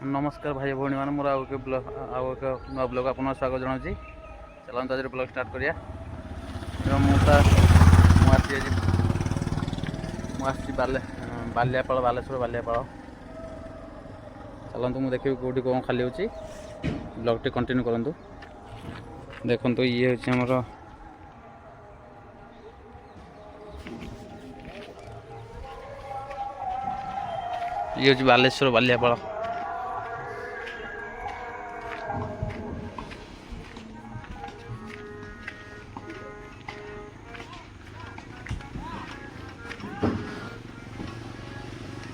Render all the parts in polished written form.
नमस्कार भाई भौणी मैंने मोर आउ एक नुआ ब्लॉग आप स्वागत जनाऊँगी। चलते आज ब्लॉग स्टार्ट करिया। मुझे बालियापाल बालेश्वर बालियापाल। चलते मुझे देखिए कौटी कौन खाली हो ब्लॉग टी कंटिन्यू करूँ। देखो ये हूँ ये हूँ बालेश्वर बालियापाल।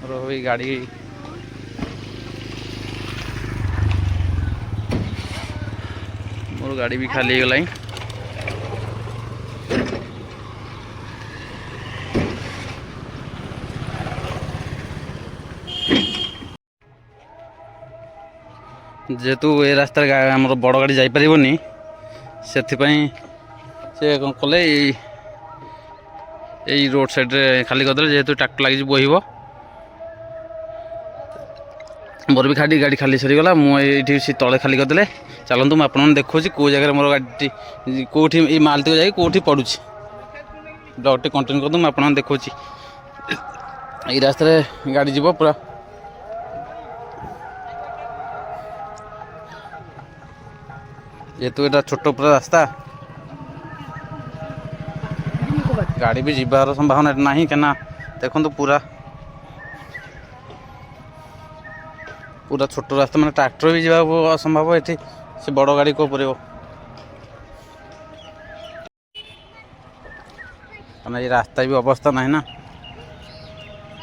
रही गाड़ी मोर गाड़ी भी खाली हो गला। जेहेतु ये रास्ता आम बड़ गाड़ी जापरनी से कौन कले यही रोड साइड रे खाली करदे जेहेतु ट्रैक्टर लगी बोहब मोर भी खाली गाड़ी खाली सरीगला मुझे तले खाली करदे। चलतु मुझे आपको देखा कौ जगह मोर गाड़ी कौटी ये मालती को जाकि कौटी पड़ू ब्लॉग टी कंटिन्यू कर मुझे आपको देखा ये रास्ता गाड़ी जीव पूरा जेहेतु यहाँ छोट पूरा रास्ता गाड़ी भी जीवार संभावना ना क्या देखो पूरा पूरा छोट रास्ता मैंने ट्रैक्टर भी जावा असंभव ये से बड़ गाड़ी को पड़े कहना ये रास्ता भी अवस्था ना ना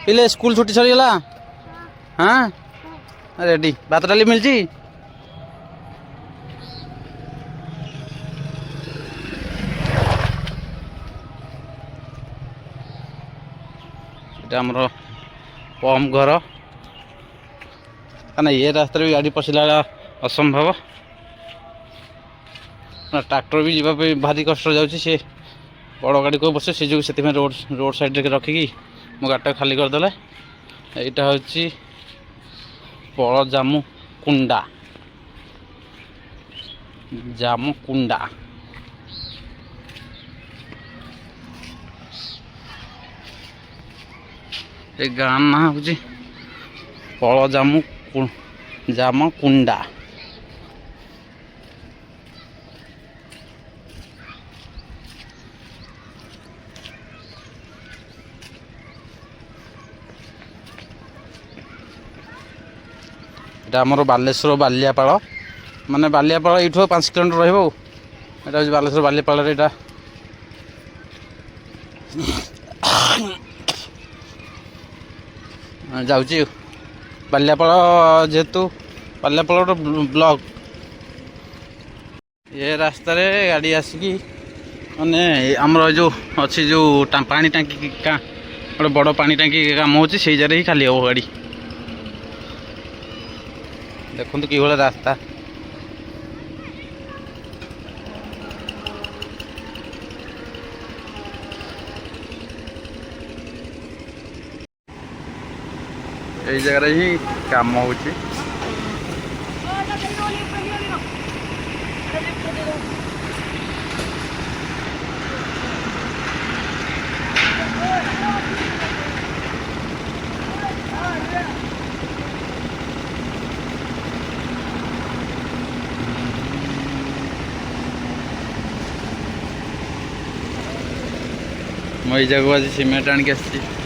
पिले स्कूल छुट्टी सरीगला। हाँ रेडी भात डाली मिलची आमर पम घर कहना ये रास्ता भी गाड़ी पशिला असंभव ट्रैक्टर भी जावाई भारी कष्ट जाऊँगी से बड़ गाड़ी को बस से जो रोड साइड रे रखिकी मो गाड़ी खाली करदे। यहाँ हूँ बड़ जामु कुंडा ये गाँ ना हूँ बड़ जाम कुंडा। आमर बालेश्वर बालियापाल माने बालियापाल ये 5 किलोमीटर रहा बालेश्वर बालियापाल यहाँ जाऊँगी बालियापाल जेहेतु बालियापाल गोटे ब्लॉक ये रास्ता रे गाड़ी आसिकी माने आमर जो अच्छी जो पानी टांकी गोटे बड़ पानी टांकी काम हो जगह ही खाली हम गाड़ी। देखो कि रास्ता यही जगह ही काम हो मैं जगह आज सीमेंट आनिक आसी।